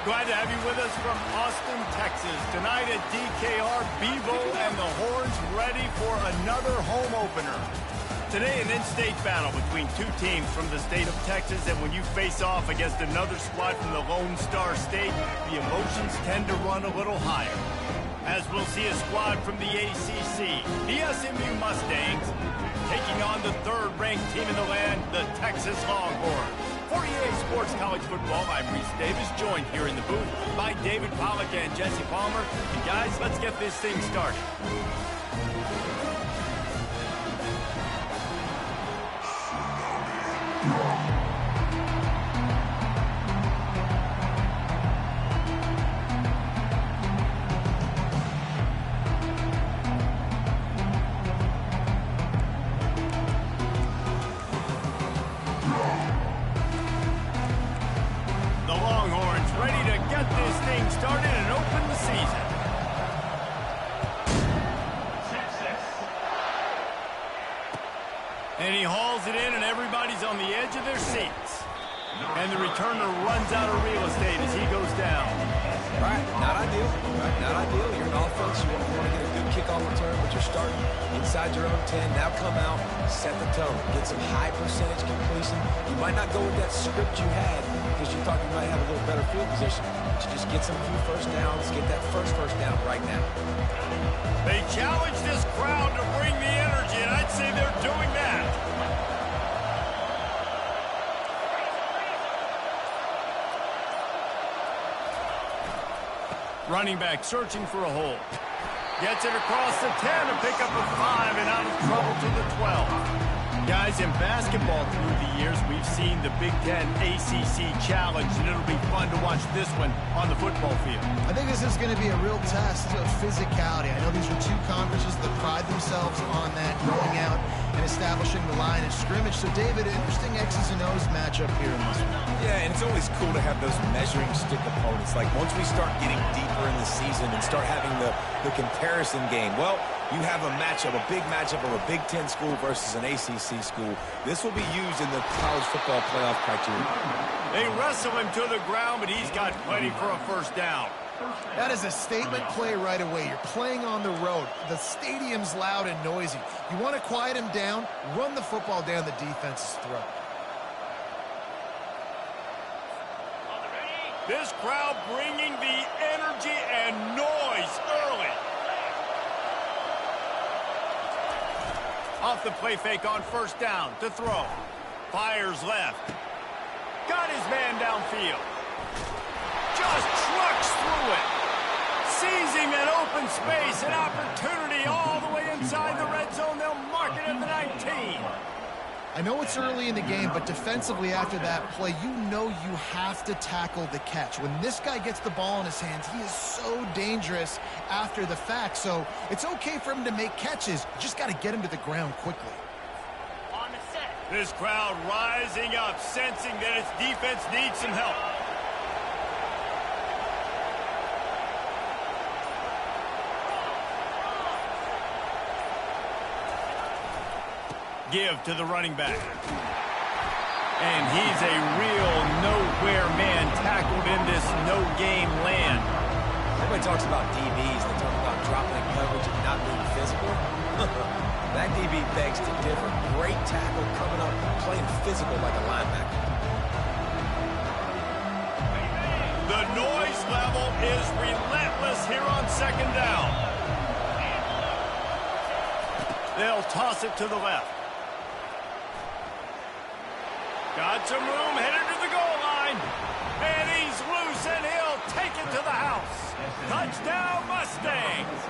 Glad to have you with us from Austin, Texas. Tonight at DKR, Bevo and the Horns ready for another home opener. Today, an in-state battle between two teams from the state of Texas, and when you face off against another squad from the Lone Star State, the emotions tend to run a little higher. As we'll see a squad from the ACC, the SMU Mustangs, taking on the third-ranked team in the land, the Texas Longhorns. For EA Sports College Football, I'm Reese Davis, joined here in the booth by David Pollack and Jesse Palmer. And guys, let's get this thing started. Started and opened the season. And he hauls it in, and everybody's on the edge of their seats. And the returner runs out of real estate as he goes down. Right, not ideal. Right, not ideal. You're an offense. You want to get a good kickoff return, but you're starting inside your own 10. Now come out, set the tone. Get some high percentage completion. You might not go with that script you had because you thought you might have a little better field position. But you just get some few first downs. Get that first down right now. They challenge this crowd to bring the energy, and I'd say they're doing that. Running back searching for a hole. Gets it across the 10 to pick up a 5 and out of trouble to the 12. Guys, in basketball through the years, we've seen the Big Ten ACC Challenge, and it'll be fun to watch this one on the football field. I think this is going to be a real test of physicality. I know these are two conferences that pride themselves on that, going out and establishing the line of scrimmage. So, David, interesting X's and O's matchup here in this one. Yeah, and it's always cool to have those measuring stick opponents. Like, once we start getting deeper in the season and start having the comparison game, well, you have a matchup, a big matchup of a Big Ten school versus an ACC school. This will be used in the college football playoff criteria. They wrestle him to the ground, but he's got plenty for a first down. That is a statement play right away. You're playing on the road. The stadium's loud and noisy. You want to quiet him down, run the football down the defense's throat. This crowd bringing the energy and noise early. Off the play fake on first down to throw. Fires left. Got his man downfield. Just trucks through it. Seizing that open space, an opportunity all the way inside the red zone. They'll mark it at the 19. I know it's early in the game, but defensively after that play, you know you have to tackle the catch. When this guy gets the ball in his hands, he is so dangerous after the fact. So it's okay for him to make catches. You just got to get him to the ground quickly. On the set. This crowd rising up, sensing that its defense needs some help. Give to the running back. And he's a real nowhere man tackled in this no-game land. Everybody talks about DBs. They talk about dropping in coverage and not being physical. That DB begs to differ. Great tackle coming up, playing physical like a linebacker. The noise level is relentless here on second down. They'll toss it to the left. Got some room, headed to the goal line. And he's loose, and he'll take it to the house. Touchdown, Mustangs.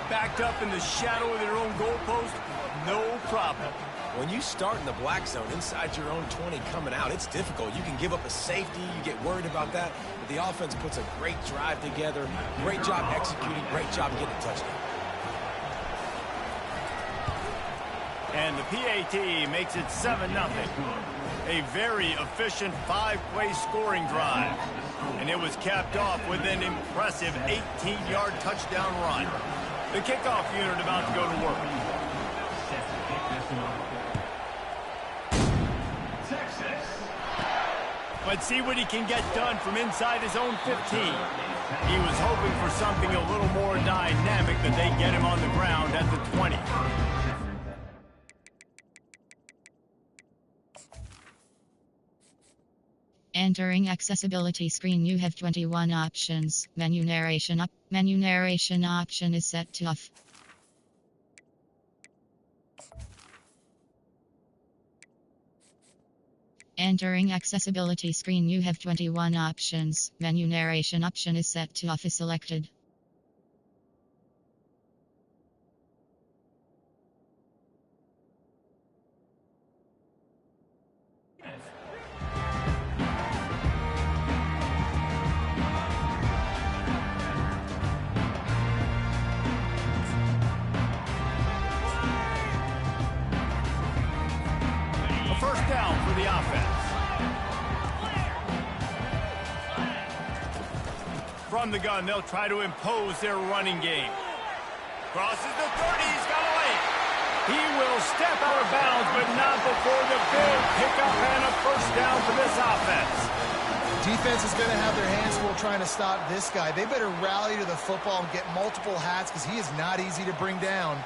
Backed up in the shadow of their own goalpost, no problem. When you start in the black zone inside your own 20 coming out, it's difficult. You can give up a safety. You get worried about that. But the offense puts a great drive together. Great job executing. Great job getting a touchdown. And the PAT makes it 7-0. A very efficient 5-play scoring drive. And it was capped off with an impressive 18-yard touchdown run. The kickoff unit about to go to work. Let's see what he can get done from inside his own 15. He was hoping for something a little more dynamic, but they get him on the ground at the 20. Entering accessibility screen, you have 21 options. Menu narration option is set to off. Entering accessibility screen, you have 21 options. Menu narration option is set to off is selected. First down for the offense. From the gun, they'll try to impose their running game. Crosses the 30, he's got away. He will step out of bounds, but not before the big pickup and a first down for this offense. Defense is going to have their hands full trying to stop this guy. They better rally to the football and get multiple hats because he is not easy to bring down.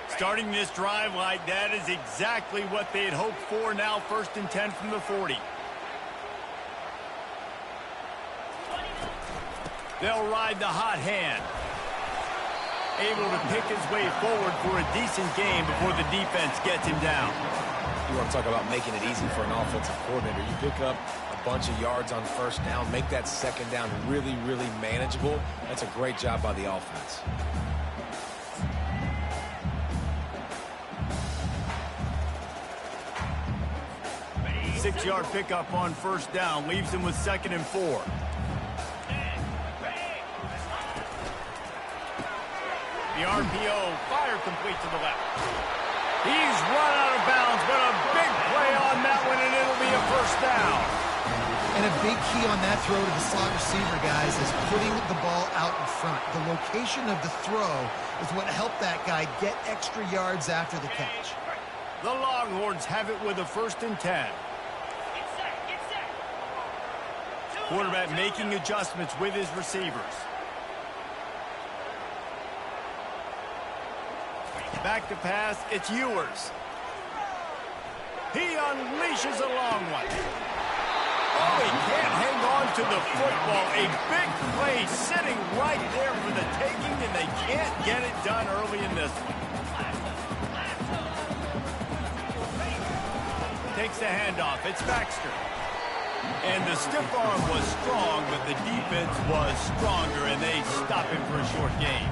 Starting this drive like that is exactly what they had hoped for. Now 1st and 10 from the 40. They'll ride the hot hand. Able to pick his way forward for a decent game before the defense gets him down. You want to talk about making it easy for an offensive coordinator. You pick up a bunch of yards on first down, make that second down really, really manageable. That's a great job by the offense. Six-yard pickup on first down leaves him with 2nd and 4. The RPO fire complete to the left. He's run out of bounds, but a big play on that one, and it'll be a first down. And a big key on that throw to the slot receiver, guys, is putting the ball out in front. The location of the throw is what helped that guy get extra yards after the catch. The Longhorns have it with a 1st and 10. Quarterback making adjustments with his receivers. Back to pass, it's Ewers. He unleashes a long one. Oh, he can't hang on to the football. A big play sitting right there for the taking, and they can't get it done early in this one. Takes the handoff, it's Baxter. And the stiff arm was strong, but the defense was stronger, and they stop him for a short gain.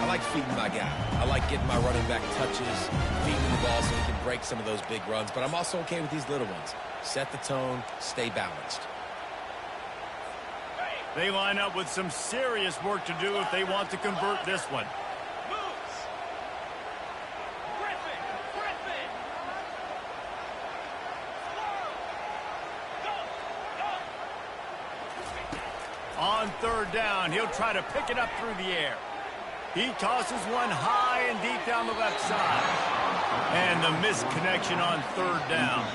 I like feeding my guy. I like getting my running back touches, feeding the ball so he can break some of those big runs, but I'm also okay with these little ones. Set the tone, stay balanced. They line up with some serious work to do if they want to convert this one. On 3rd down, he'll try to pick it up through the air. He tosses one high and deep down the left side. And the missed connection on 3rd down.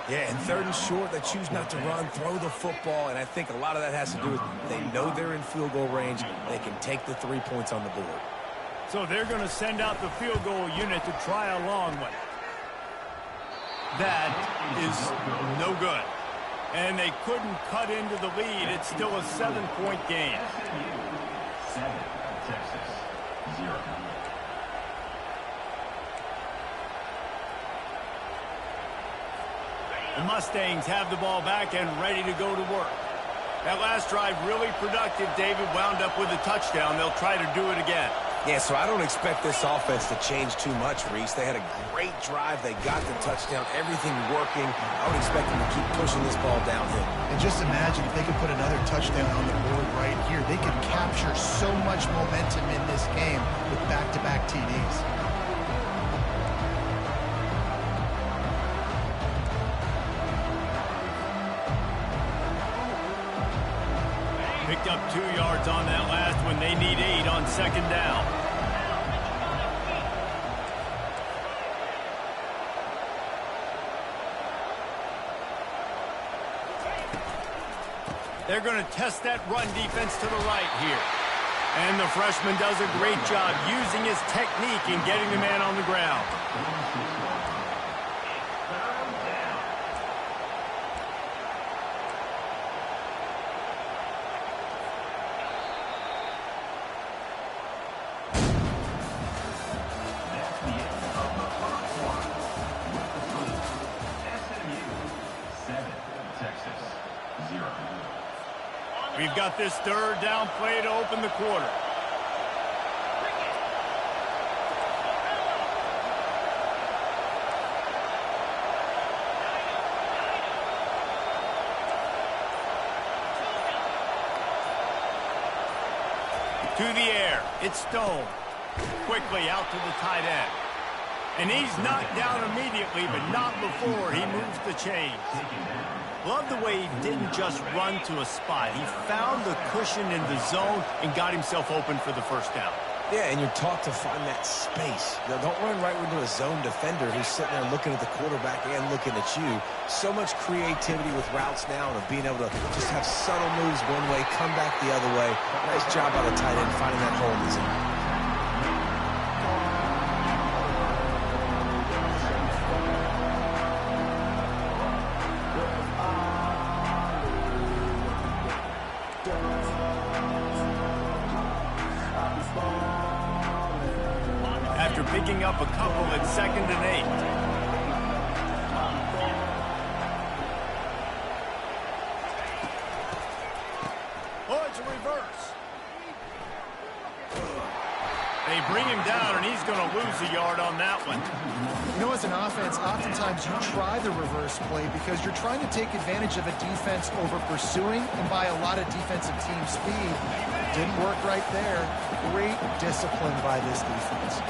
Yeah, and 3rd and short, they choose not to run, throw the football, and I think a lot of that has to do with they know they're in field goal range. They can take the 3 points on the board. So they're going to send out the field goal unit to try a long one. That is no good. And they couldn't cut into the lead. It's still a 7-point game. 7, Texas, 0. The Mustangs have the ball back and ready to go to work. That last drive really productive. David wound up with a touchdown. They'll try to do it again. Yeah, so I don't expect this offense to change too much, Reese. They had a great drive. They got the touchdown. Everything working. I would expect them to keep pushing this ball downhill. And just imagine if they could put another touchdown on the board right here. They could capture so much momentum in this game with back-to-back TDs. Picked up 2 yards on that last one. They need 8 on 2nd down. They're going to test that run defense to the right here. And the freshman does a great job using his technique in getting the man on the ground. That's the end of the first one. SMU 7, Texas 0. We've got this third down play to open the quarter. To the air, it's Stone. Quickly out to the tight end. And he's knocked down immediately, but not before he moves the chains. Love the way he didn't just run to a spot. He found the cushion in the zone and got himself open for the first down. Yeah, and you're taught to find that space. Now, don't run right into a zone defender who's sitting there looking at the quarterback and looking at you. So much creativity with routes now and of being able to just have subtle moves one way, come back the other way. Nice job by the tight end finding that hole in the zone. After picking up a couple at 2nd and 8. Oh, it's a reverse. They bring him down, and he's going to lose a yard on that one. You know, as an offense, oftentimes you try the reverse play because you're trying to take advantage of a defense over pursuing and by a lot of defensive team speed. Didn't work right there. Great discipline by this defense.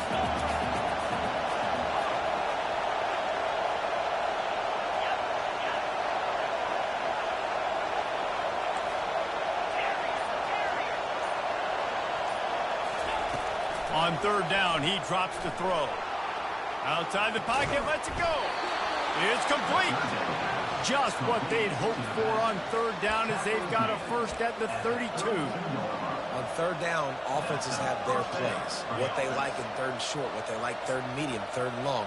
On 3rd down, he drops to throw. Outside the pocket, lets it go. It's complete. Just what they'd hoped for on 3rd down as they've got a first at the 32. On 3rd down, offenses have their plays. What they like in 3rd and short, what they like 3rd and medium, 3rd and long.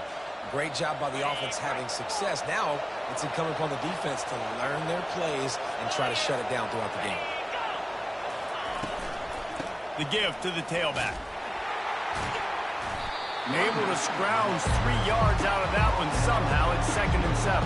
Great job by the offense having success. Now it's incumbent upon the defense to learn their plays and try to shut it down throughout the game. The give to the tailback. Able to scrounge 3 yards out of that one somehow at 2nd and 7.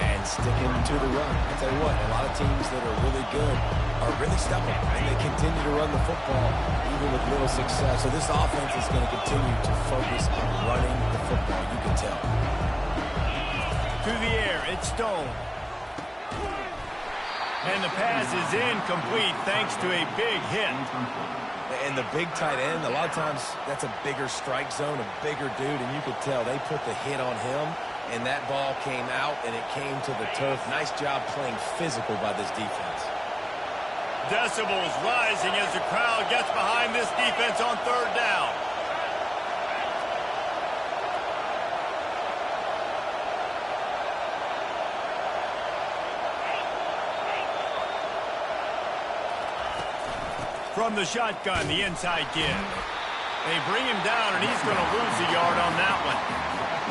And sticking to the run. I'll tell you what, a lot of teams that are really good are really stubborn, and they continue to run the football even with little success. So this offense is going to continue to focus on running the football, you can tell. To the air, it's Stone. And the pass is incomplete thanks to a big hit. And the big tight end, a lot of times that's a bigger strike zone, a bigger dude, and you could tell they put the hit on him, and that ball came out, and it came to the turf. Nice job playing physical by this defense. Decibels rising as the crowd gets behind this defense on 3rd down. From the shotgun, the inside give. They bring him down, and he's going to lose a yard on that one.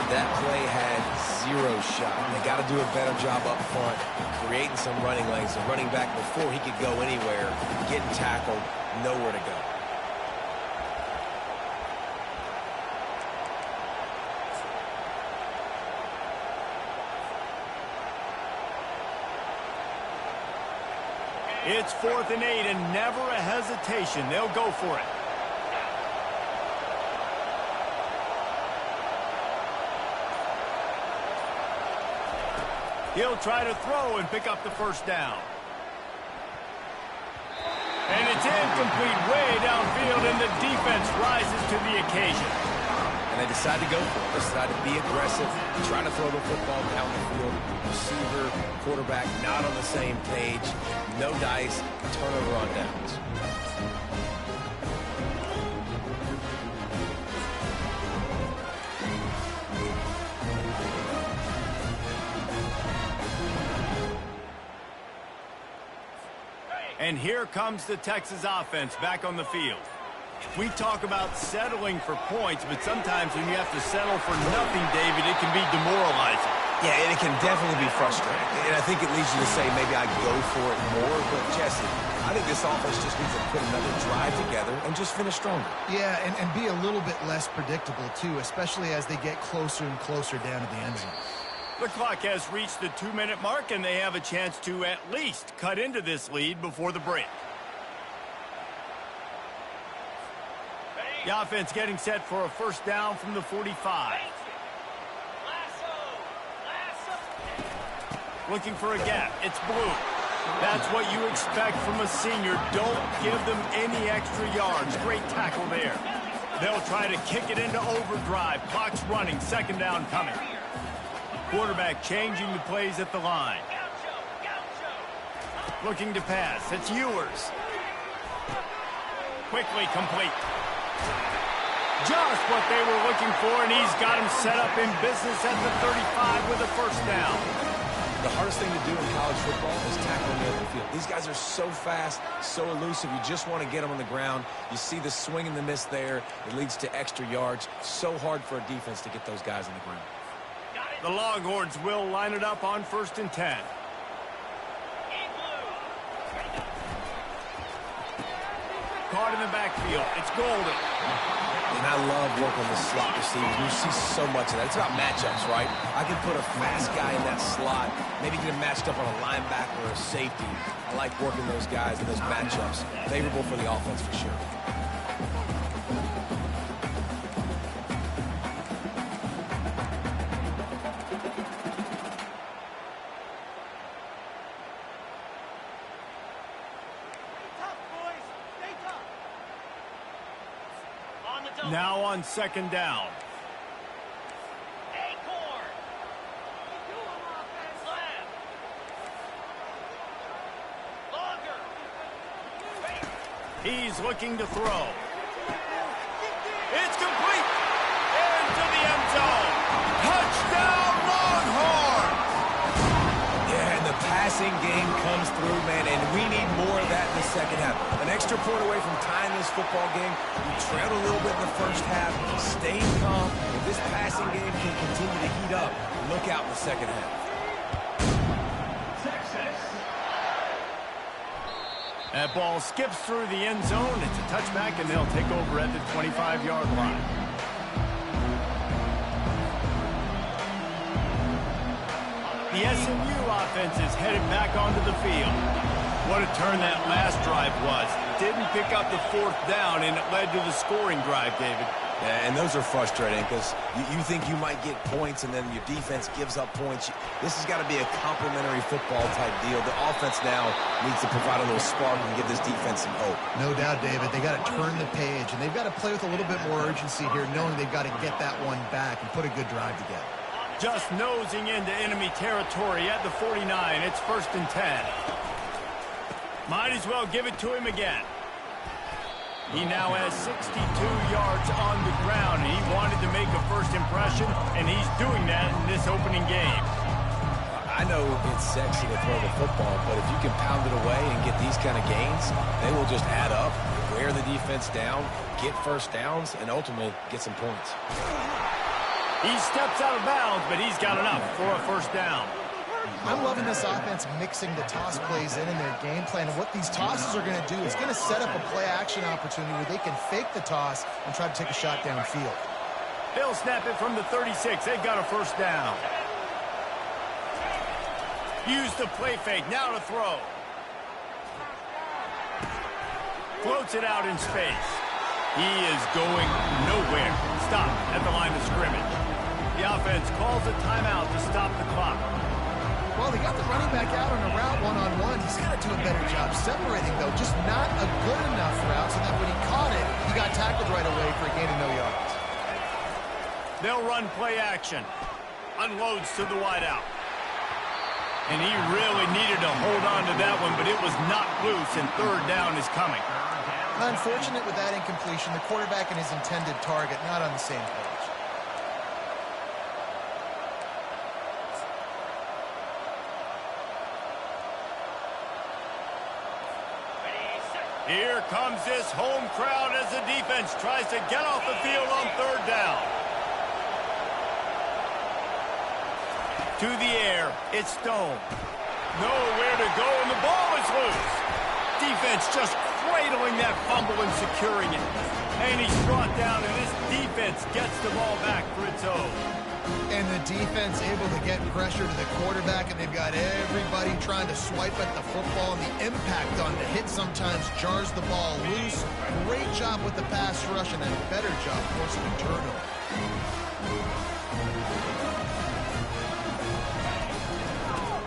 That play had 0 shot. They got to do a better job up front, creating some running lanes. The running back, before he could go anywhere, getting tackled, nowhere to go. It's 4th and 8, and never a hesitation. They'll go for it. He'll try to throw and pick up the first down. And it's incomplete way downfield, and the defense rises to the occasion. And they decide to go for it. They decide to be aggressive, try to throw the football down the field. Receiver, quarterback, not on the same page. No dice, turnover on downs. And here comes the Texas offense back on the field. We talk about settling for points, but sometimes when you have to settle for nothing, David, it can be demoralizing. Yeah, and it can definitely be frustrating. And I think it leads you to say maybe I go for it more. But, Jesse, I think this offense just needs to put another drive together and just finish stronger. Yeah, and be a little bit less predictable, too, especially as they get closer and closer down to the end zone. The clock has reached the 2-minute mark, and they have a chance to at least cut into this lead before the break. The offense getting set for a first down from the 45. Looking for a gap. It's Blue. That's what you expect from a senior. Don't give them any extra yards. Great tackle there. They'll try to kick it into overdrive. Clock's running. Second down coming. Quarterback changing the plays at the line. Looking to pass. It's Ewers. Quickly complete. Just what they were looking for, and he's got him set up in business at the 35 with a first down. The hardest thing to do in college football is tackle in the open field. These guys are so fast, so elusive. You just want to get them on the ground. You see the swing and the miss there. It leads to extra yards. So hard for a defense to get those guys on the ground. The Longhorns will line it up on 1st and 10. Caught in the backfield. It's Golden. And I love working the slot receivers. You see so much of that. It's about matchups, right? I can put a fast guy in that slot, maybe get him matched up on a linebacker or a safety. I like working those guys in those matchups. Favorable for the offense for sure. Now on 2nd down. He's looking to throw. It's complete. Into the end zone. Touchdown, Longhorns! Yeah, and the passing game comes through, man, and we need more of that in the second half. An extra point away from tying this football game. We trailed a little bit in the first half, stayed calm. If this passing game can continue to heat up, look out in the second half. Texas. That ball skips through the end zone. It's a touchback, and they'll take over at the 25-yard line. The SMU offense is headed back onto the field. What a turn that last drive was. Didn't pick up the 4th down, and it led to the scoring drive, David. Yeah, and those are frustrating because you think you might get points and then your defense gives up points. This has got to be a complementary football type deal. The offense now needs to provide a little spark and give this defense some hope. No doubt, David. They got to turn the page, and they've got to play with a little bit more urgency here, knowing they've got to get that one back and put a good drive together. Just nosing into enemy territory at the 49. It's 1st and 10. Might as well give it to him again. He now has 62 yards on the ground. He wanted to make a first impression, and he's doing that in this opening game. I know it's sexy to throw the football, but if you can pound it away and get these kind of gains, they will just add up, wear the defense down, get first downs, and ultimately get some points. He steps out of bounds, but he's got enough for a first down. I'm loving this offense mixing the toss plays in their game plan. And what these tosses are going to do is going to set up a play-action opportunity where they can fake the toss and try to take a shot downfield. They'll snap it from the 36. They've got a first down. Use the play fake. Now to throw. Floats it out in space. He is going nowhere. Stop at the line of scrimmage. The offense calls a timeout to stop the clock. Well, they got the running back out on a route one-on-one. He's got to do a better job separating, though. Just not a good enough route so that when he caught it, he got tackled right away for a gain of no yards. They'll run play action. Unloads to the wideout. And he really needed to hold on to that one, but it was not loose, and 3rd down is coming. Unfortunate with that incompletion. The quarterback and his intended target not on the same page. Here comes this home crowd as the defense tries to get off the field on third down. To the air, it's Stone. Nowhere to go, and the ball is loose. Defense just cradling that fumble and securing it. And he's brought down, and this defense gets the ball back for its own. And the defense able to get pressure to the quarterback, and they've got everybody trying to swipe at the football, and the impact on the hit sometimes jars the ball loose. Great job with the pass rush, and a better job forcing a turnover.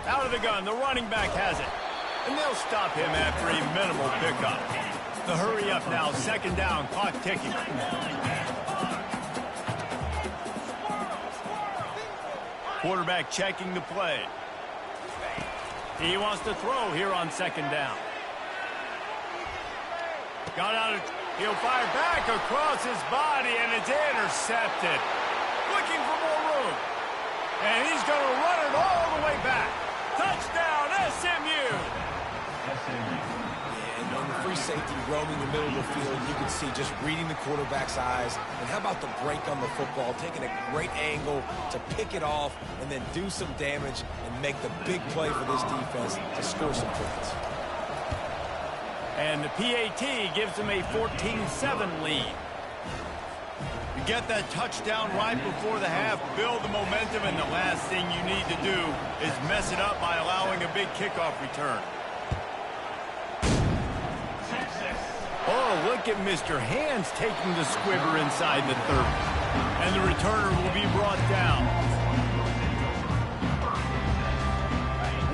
Out of the gun, the running back has it. And they'll stop him after a minimal pickup. The hurry up now, second down, clock ticking. Quarterback checking the play. He wants to throw here on second down. Got out of... He'll fire back across his body, and it's intercepted. Looking for more room. And he's going to run it all the way back. Touchdown, SMU! And on the free safety roaming the middle of the field, you can see just reading the quarterback's eyes. And how about the break on the football, taking a great angle to pick it off and then do some damage and make the big play for this defense to score some points. And the PAT gives them a 14-7 lead. You get that touchdown right before the half, build the momentum, and the last thing you need to do is mess it up by allowing a big kickoff return. Oh, look at Mr. Hands taking the squibber inside the 30. And the returner will be brought down.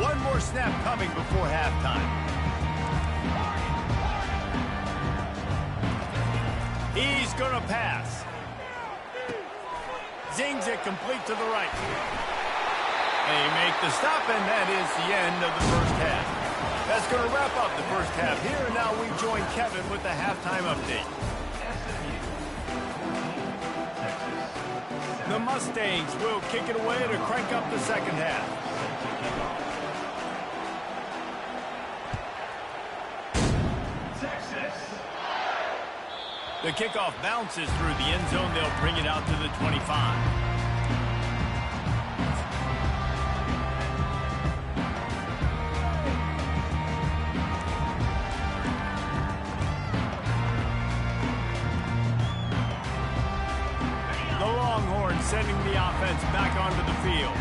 One more snap coming before halftime. He's going to pass. Zings it complete to the right. They make the stop, and that is the end of the first half. That's going to wrap up the first half here, and now we join Kevin with the halftime update. The Mustangs will kick it away to crank up the second half. The kickoff bounces through the end zone. They'll bring it out to the 25. Sending the offense back onto the field.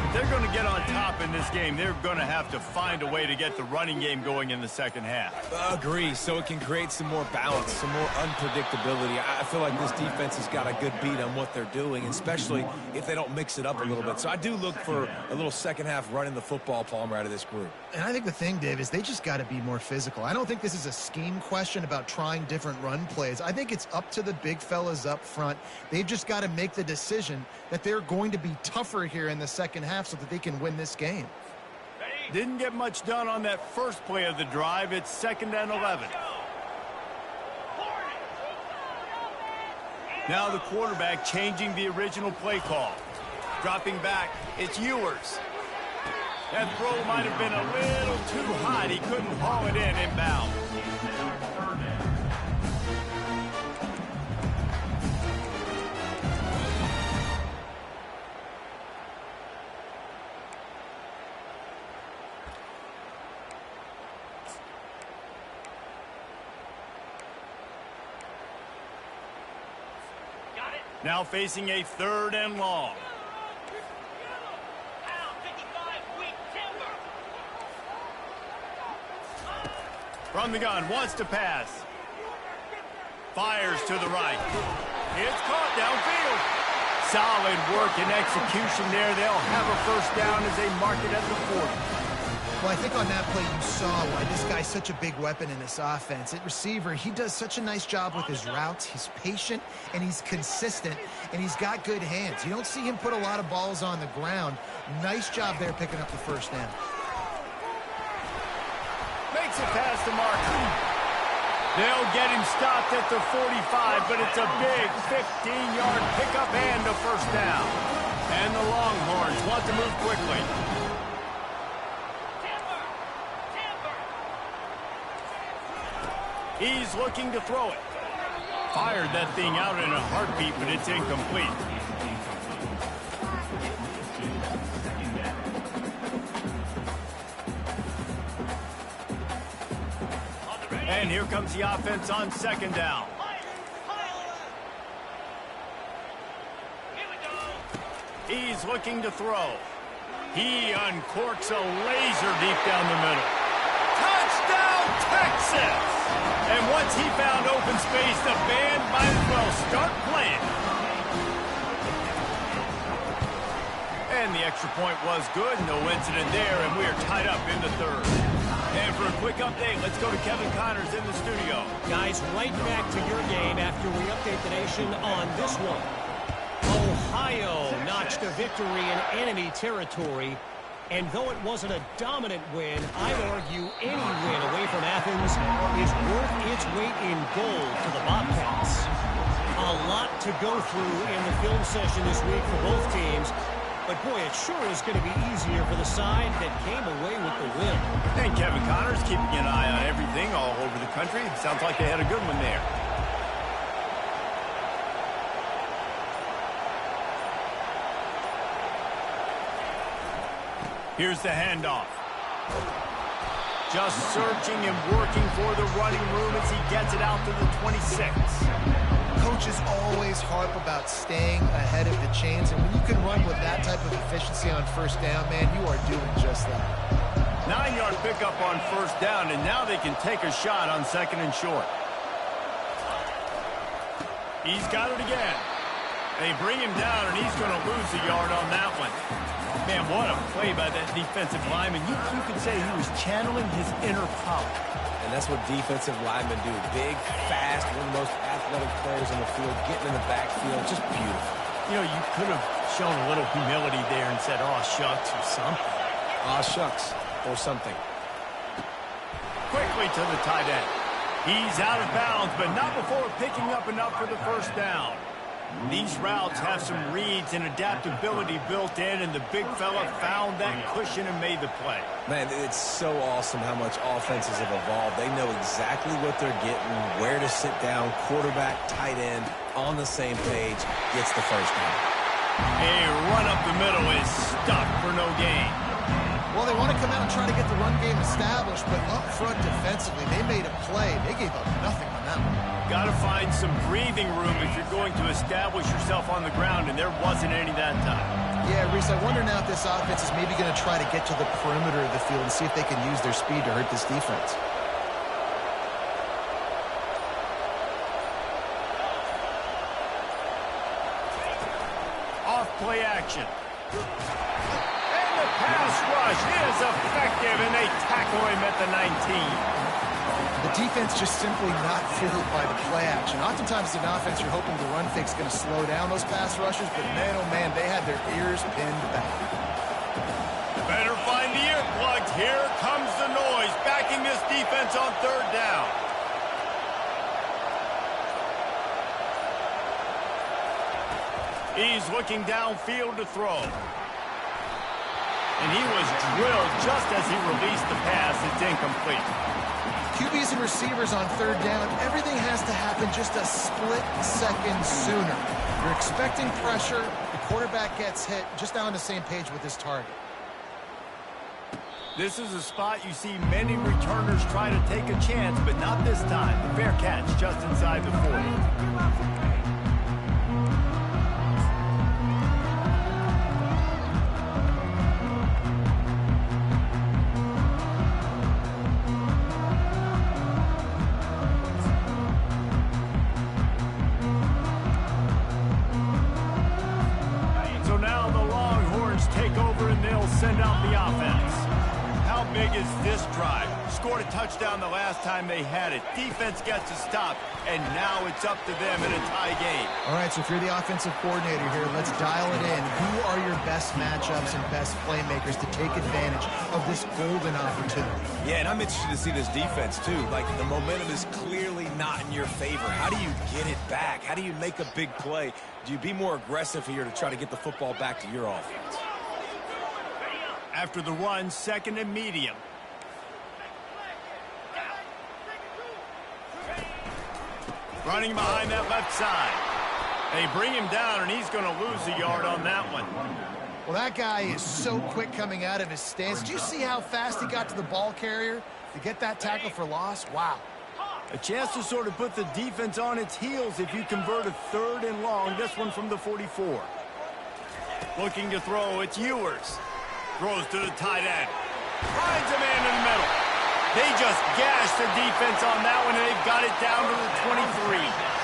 If they're going to get on top in this game, they're going to have to find a way to get the running game going in the second half. Agree, so it can create some more balance, some more unpredictability. I feel like this defense has got a good beat on what they're doing, especially if they don't mix it up a little bit. So I do look for a little second half running the football, Palmer, out of this group. And I think the thing, Dave, is they just got to be more physical. I don't think this is a scheme question about trying different run plays. I think it's up to the big fellas up front. They've just got to make the decision that they're going to be tougher here in the second half so that they can win this game. Didn't get much done on that first play of the drive. It's 2nd and 11. Now the quarterback changing the original play call. Dropping back, it's Ewers. That throw might have been a little too hot. He couldn't haul it in inbound. Now facing a 3rd and long. From the gun, wants to pass. Fires to the right. It's caught downfield. Solid work and execution there. They'll have a first down as they mark it at the 40. Well, I think on that play you saw why this guy's such a big weapon in this offense. At receiver, he does such a nice job with his routes. He's patient, and he's consistent, and he's got good hands. You don't see him put a lot of balls on the ground. Nice job there picking up the first down. Makes it past the mark. They'll get him stopped at the 45, but it's a big 15-yard pickup and a first down. And the Longhorns want to move quickly. He's looking to throw it. Fired that thing out in a heartbeat, but it's incomplete. And here comes the offense on second down. He's looking to throw. He uncorks a laser deep down the middle. Touchdown, Texas! And once he found open space, the band might as well start playing. And the extra point was good. No incident there, and we are tied up in the third. And for a quick update, let's go to Kevin Connors in the studio. Guys, right back to your game after we update the nation on this one. Ohio notched a victory in enemy territory. And though it wasn't a dominant win, I'd argue any win away from Athens is worth its weight in gold to the Bobcats. A lot to go through in the film session this week for both teams. But, boy, it sure is going to be easier for the side that came away with the win. And Kevin Connors keeping an eye on everything all over the country. Sounds like they had a good one there. Here's the handoff. Just searching and working for the running room as he gets it out to the 26. Coaches always harp about staying ahead of the chains, and when you can run with that type of efficiency on first down, man, you are doing just that. 9-yard pickup on first down, and now they can take a shot on second and short. He's got it again. They bring him down, and he's going to lose a yard on that one. Man, what a play by that defensive lineman. You could say he was channeling his inner power. And that's what defensive linemen do. Big, fast, one of the most athletic players on the field, getting in the backfield. Just beautiful. You know, you could have shown a little humility there and said, "Aw, shucks," or something. Aw, shucks, or something. Quickly to the tight end. He's out of bounds, but not before picking up enough for the first down. These routes have some reads and adaptability built in, and the big fella found that cushion and made the play. Man, it's so awesome how much offenses have evolved. They know exactly what they're getting, where to sit down, quarterback, tight end, on the same page, gets the first down. A run up the middle is stuck for no gain. Well, they want to come out and try to get the run game established, but up front defensively, they made a play. They gave up nothing on that one. Got to find some breathing room if you're going to establish yourself on the ground, and there wasn't any that time. Yeah, Reese, I wonder now if this offense is maybe going to try to get to the perimeter of the field and see if they can use their speed to hurt this defense. Off play action. And the pass rush is effective, and they tackle him at the 19. The defense just simply not fooled by the play action. Oftentimes, as an offense, you're hoping the run fake's going to slow down those pass rushers, but man, oh man, they had their ears pinned back. Better find the earplugs. Here comes the noise, backing this defense on third down. He's looking downfield to throw. And he was drilled just as he released the pass. It's incomplete. QBs and receivers on third down, everything has to happen just a split second sooner. You're expecting pressure, the quarterback gets hit, just now on the same page with his target. This is a spot you see many returners try to take a chance, but not this time. The fair catch just inside the 40. Send out the offense. How big is this drive? Scored a touchdown the last time they had it. Defense gets a stop, and now it's up to them in a tie game. All right, so if you're the offensive coordinator here, let's dial it in. Who are your best matchups and best playmakers to take advantage of this golden opportunity? Yeah, and I'm interested to see this defense, too. Like, the momentum is clearly not in your favor. How do you get it back? How do you make a big play? Do you be more aggressive here to try to get the football back to your offense? After the run, second and medium. Running behind that left side. They bring him down, and he's going to lose a yard on that one. Well, that guy is so quick coming out of his stance. Did you see how fast he got to the ball carrier to get that tackle for loss? Wow. A chance to sort of put the defense on its heels if you convert a 3rd and long. This one from the 44. Looking to throw, it's Ewers. Throws to the tight end. Finds a man in the middle. They just gashed the defense on that one, and they've got it down to the 23.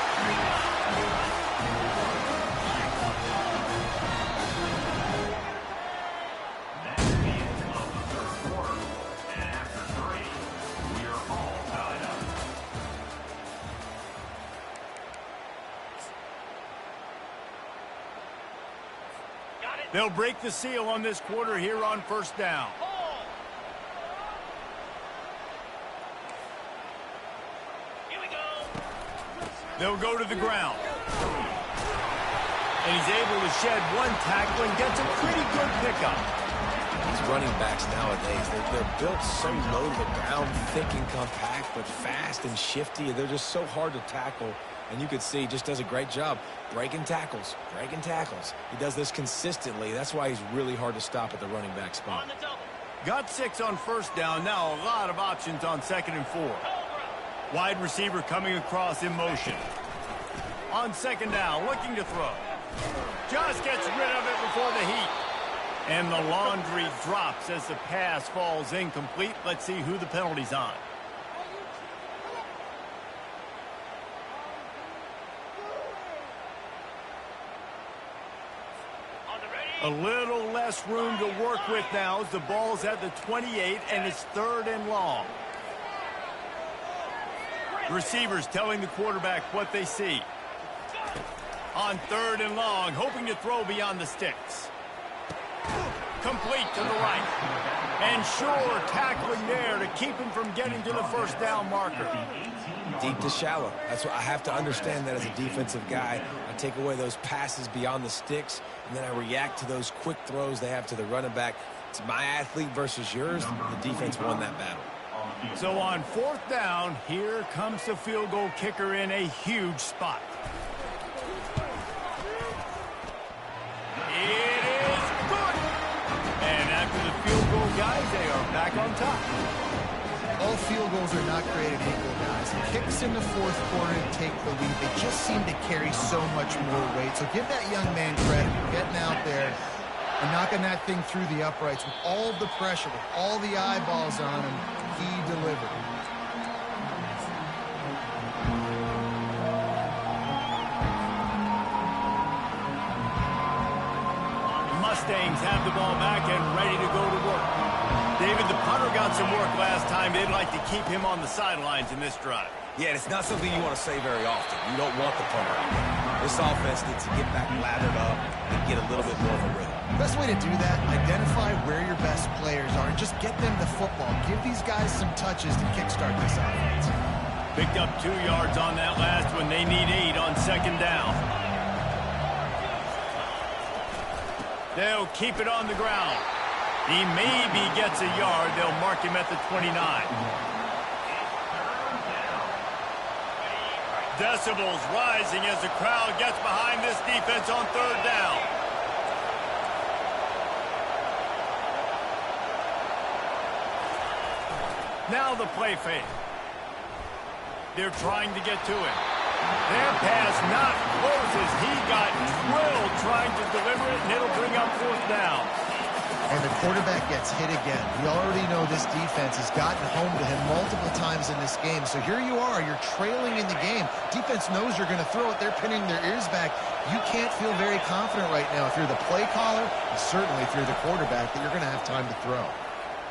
They'll break the seal on this quarter here on 1st down. They'll go to the ground. And he's able to shed one tackle and gets a pretty good pickup. These running backs nowadays, they're built so low to the ground, thick and compact, but fast and shifty. They're just so hard to tackle. And you can see he just does a great job breaking tackles, breaking tackles. He does this consistently. That's why he's really hard to stop at the running back spot. Got 6 on 1st down. Now a lot of options on 2nd and 4. Wide receiver coming across in motion. On 2nd down, looking to throw. Just gets rid of it before the heat. And the laundry drops as the pass falls incomplete. Let's see who the penalty's on. A little less room to work with now as the ball's at the 28 and it's 3rd and long. Receivers telling the quarterback what they see. On 3rd and long, hoping to throw beyond the sticks. Complete to the right. And sure tackling there to keep him from getting to the 1st down marker. Deep to shallow. That's what I have to understand that as a defensive guy. I take away those passes beyond the sticks, and then I react to those quick throws they have to the running back. It's my athlete versus yours. The defense won that battle. So on 4th down, here comes the field goal kicker in a huge spot. It is good. And after the field goal, guys, they are back on top. All field goals are not created equal, guys. Kicks in the 4th quarter to take the lead. They just seem to carry so much more weight. So give that young man credit for getting out there and knocking that thing through the uprights with all of the pressure, with all the eyeballs on him. He delivered. Mustangs have the ball back and ready to go to work. David, the punter got some work last time. They'd like to keep him on the sidelines in this drive. Yeah, it's not something you want to say very often. You don't want the punter out there. This offense needs to get back lathered up and get a little bit more of a rhythm. Best way to do that, identify where your best players are and just get them the football. Give these guys some touches to kickstart this offense. Picked up 2 yards on that last one. They need 8 on 2nd down. They'll keep it on the ground. He maybe gets a yard. They'll mark him at the 29. Decibels rising as the crowd gets behind this defense on 3rd down. Now the play fake. They're trying to get to him. Their pass not closes. He got drilled trying to deliver it, and it'll bring up 4th down. And the quarterback gets hit again. We already know this defense has gotten home to him multiple times in this game. So here you are. You're trailing in the game. Defense knows you're going to throw it. They're pinning their ears back. You can't feel very confident right now if you're the play caller, and certainly if you're the quarterback, that you're going to have time to throw.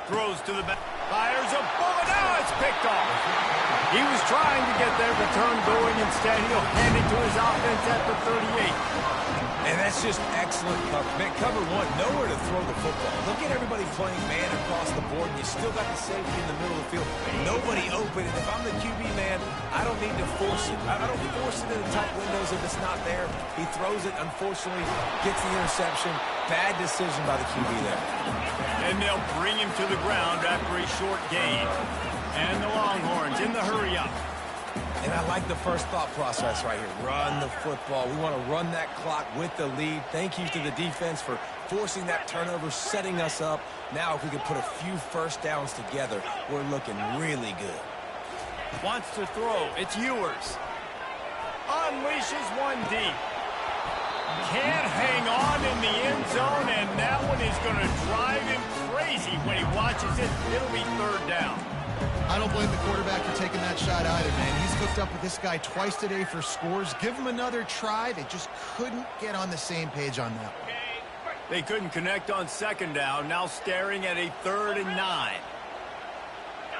Throws to the back. Fires a bullet. Now it's picked off. He was trying to get that return going. Instead, he'll hand it to his offense at the 38. And that's just excellent cover. Man, cover 1, nowhere to throw the football. Look at everybody playing man across the board, and you still got the safety in the middle of the field. Nobody open. And if I'm the QB man, I don't need to force it. I don't force it into tight windows if it's not there. He throws it, unfortunately, gets the interception. Bad decision by the QB there. And they'll bring him to the ground after a short gain. And the Longhorns in the hurry up. And I like the first thought process right here. Run the football. We want to run that clock with the lead. Thank you to the defense for forcing that turnover, setting us up. Now if we can put a few first downs together, we're looking really good. Wants to throw. It's Ewers. Unleashes one deep. Can't hang on in the end zone, and that one is going to drive him crazy when he watches it. It'll be third down. I don't blame the quarterback for taking that shot either, man. He's hooked up with this guy twice today for scores. Give him another try. They just couldn't get on the same page on that one. They couldn't connect on second down. Now staring at a 3rd and 9.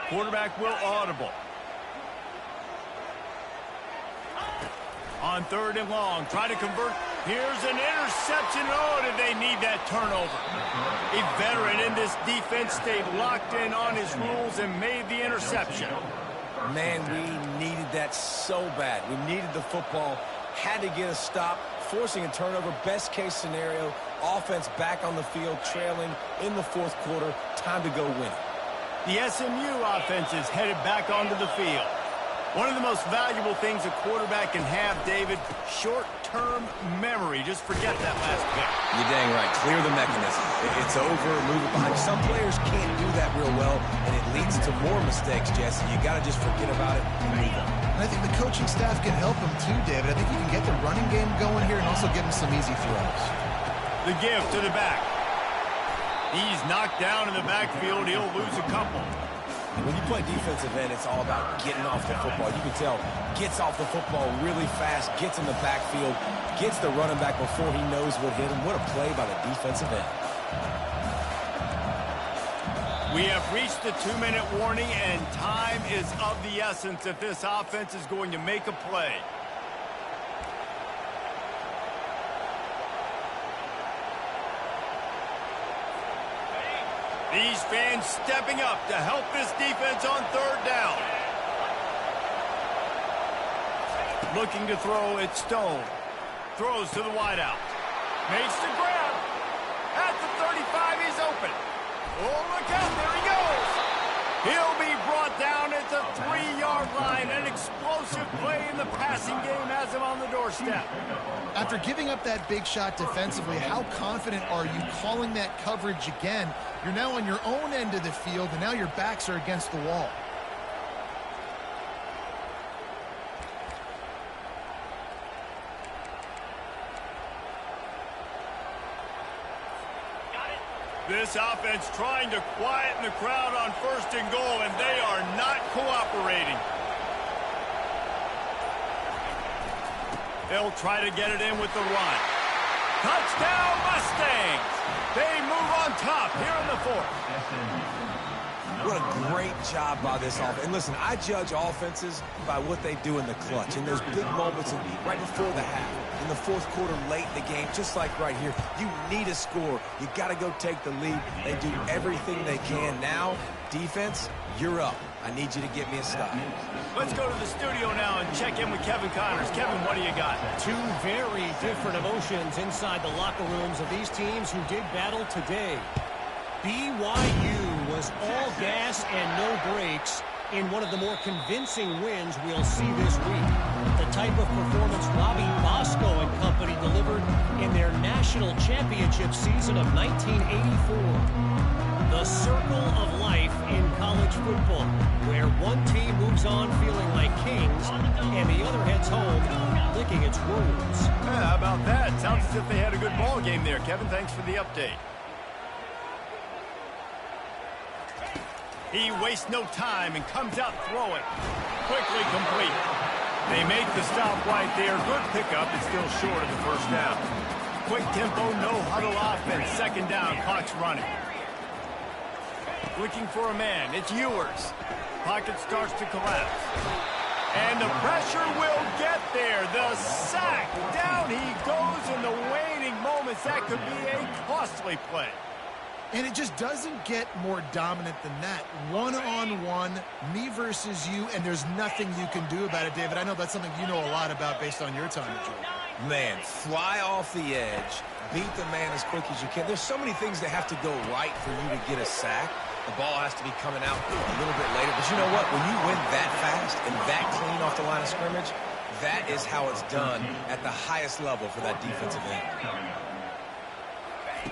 Quarterback will audible. On 3rd and long, try to convert. Here's an interception. Oh, did they need that turnover? A veteran in this defense stayed locked in on his rules and made the interception. Man, we needed that so bad. We needed the football, had to get a stop, forcing a turnover. Best case scenario, offense back on the field, trailing in the 4th quarter. Time to go win it. The SMU offense is headed back onto the field. One of the most valuable things a quarterback can have, David, short-term memory. Just forget that last pick. You're dang right. Clear the mechanism. It's over, move it behind. Some players can't do that real well, and it leads to more mistakes, Jesse. You got to just forget about it and move on. And I think the coaching staff can help him too, David. I think you can get the running game going here and also give him some easy throws. The give to the back. He's knocked down in the backfield. He'll lose a couple. When you play defensive end, it's all about getting off the football. You can tell, gets off the football really fast, gets in the backfield, gets the running back before he knows what hit him. What a play by the defensive end. We have reached the 2-minute warning, and time is of the essence if this offense is going to make a play. These fans stepping up to help this defense on 3rd down. Looking to throw, it's Stone. Throws to the wideout. Makes the grab. At the 35, he's open. Oh, look out, there he goes. He'll be brought down at the 3-yard line. An explosive play in the passing game has him on the doorstep. After giving up that big shot defensively, how confident are you calling that coverage again? You're now on your own end of the field, and now your backs are against the wall. This offense trying to quieten the crowd on 1st and goal, and they are not cooperating. They'll try to get it in with the run. Touchdown, Mustangs! They move on top here in the 4th. What a great job by this offense. And listen, I judge offenses by what they do in the clutch. In those big moments right before the half, in the 4th quarter, late in the game, just like right here, you need a score. You got to go take the lead. They do everything they can. Now, defense, you're up. I need you to get me a stop. Let's go to the studio now and check in with Kevin Connors. Kevin, what do you got? 2 very different emotions inside the locker rooms of these teams who did battle today. BYU was all gas and no brakes in one of the more convincing wins we'll see this week. The type of performance Robbie Bosco and company delivered in their national championship season of 1984. The circle of life in college football, where one team moves on feeling like kings and the other heads home licking its wounds. Yeah, how about that? Sounds as if they had a good ball game there. Kevin, thanks for the update. He wastes no time and comes out throwing. Quickly complete. They make the stop right there. Good pickup. It's still short of the 1st down. Quick tempo, no huddle offense. 2nd down, clock's running. Looking for a man. It's Ewers. Pocket starts to collapse. And the pressure will get there. The sack. Down he goes in the waning moments. That could be a costly play. And it just doesn't get more dominant than that. One-on-one, me versus you, and there's nothing you can do about it, David. I know that's something you know a lot about based on your time at Georgia. Man, fly off the edge, beat the man as quick as you can. There's so many things that have to go right for you to get a sack. The ball has to be coming out a little bit later. But you know what? When you win that fast and that clean off the line of scrimmage, that is how it's done at the highest level for that defensive end.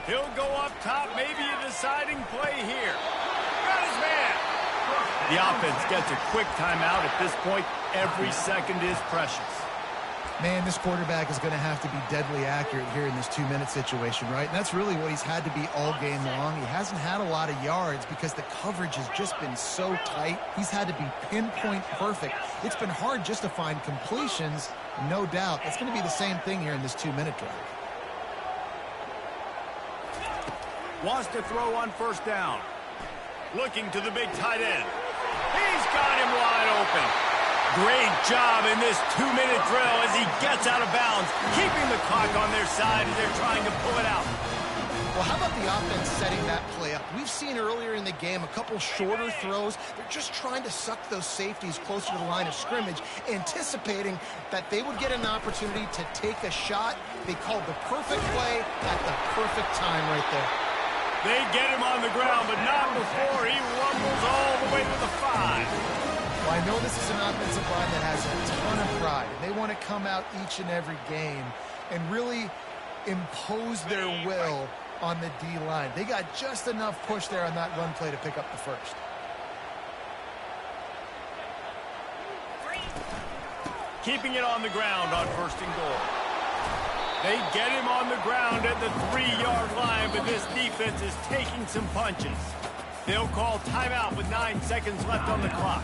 He'll go up top, maybe a deciding play here. Got his man. The offense gets a quick timeout. At this point, every second is precious. Man, this quarterback is going to have to be deadly accurate here in this 2-minute situation, right? And that's really what he's had to be all game long. He hasn't had a lot of yards because the coverage has just been so tight. He's had to be pinpoint perfect. It's been hard just to find completions, no doubt. It's going to be the same thing here in this 2-minute drive. Wants to throw on first down. Looking to the big tight end. He's got him wide open. Great job in this 2-minute drill as he gets out of bounds, keeping the clock on their side as they're trying to pull it out. Well, how about the offense setting that play up? We've seen earlier in the game a couple shorter throws. They're just trying to suck those safeties closer to the line of scrimmage, anticipating that they would get an opportunity to take a shot. They called the perfect play at the perfect time right there. They get him on the ground, but not before he rumbles all the way to the 5. Well, I know this is an offensive line that has a ton of pride. They want to come out each and every game and really impose their will on the D-line. They got just enough push there on that run play to pick up the first. Keeping it on the ground on first and goal. They get him on the ground at the 3-yard line, but this defense is taking some punches. They'll call timeout with 9 seconds left on the clock.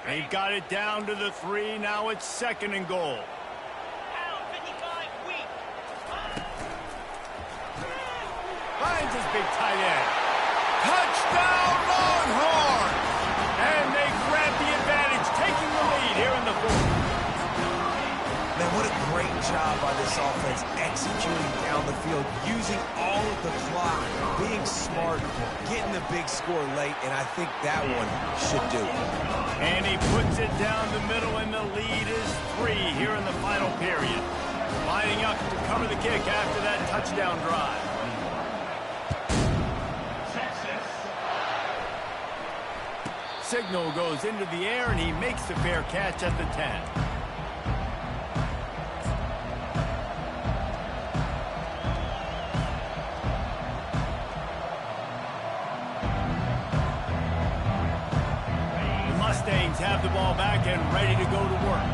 They've got it down to the 3. Now it's second and goal. Finds his big tight end. Touchdown, Longhorns! And they grab the advantage, taking the lead here in the 4th. Man, what a great job by this offense executing down the field, using all of the clock, being smart, getting the big score late, and I think that one should do it. And he puts it down the middle, and the lead is 3 here in the final period. Lining up to cover the kick after that touchdown drive. Signal goes into the air, and he makes the fair catch at the 10. Mustangs have the ball back and ready to go to work.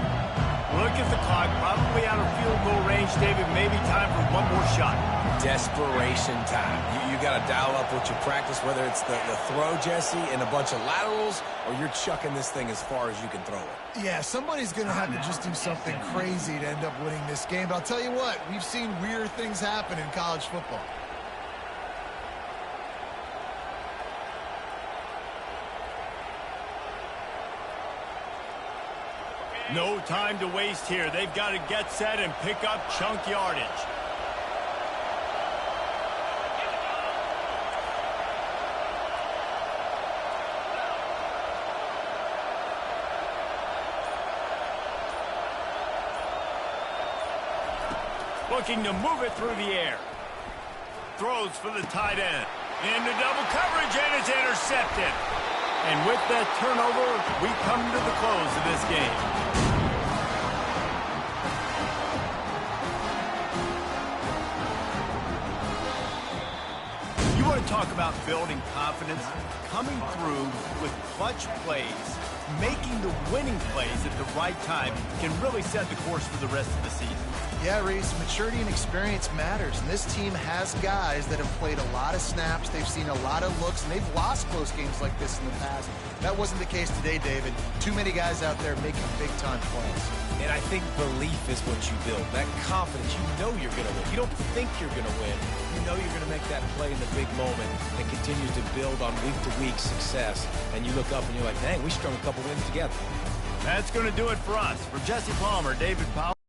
Look at the clock, probably out of field goal range, David. Maybe time for one more shot. Desperation time. You got to dial up what you practice, whether it's the throw, Jesse, and a bunch of laterals, or you're chucking this thing as far as you can throw it. Yeah, somebody's going to have to just do something crazy to end up winning this game. But I'll tell you what, we've seen weird things happen in college football. No time to waste here. They've got to get set and pick up chunk yardage. Looking to move it through the air. Throws for the tight end. Into double coverage, and it's intercepted. And with that turnover, we come to the close of this game. You want to talk about building confidence? Coming through with clutch plays, making the winning plays at the right time can really set the course for the rest of the season. Yeah, Reese, maturity and experience matters, and this team has guys that have played a lot of snaps, they've seen a lot of looks, and they've lost close games like this in the past. That wasn't the case today, David. Too many guys out there making big-time plays. And I think belief is what you build, that confidence. You know you're going to win. You don't think you're going to win. You know you're going to make that play in the big moment that continues to build on week-to-week success. And you look up and you're like, dang, we strung a couple wins together. That's going to do it for us. For Jesse Palmer, David Powell.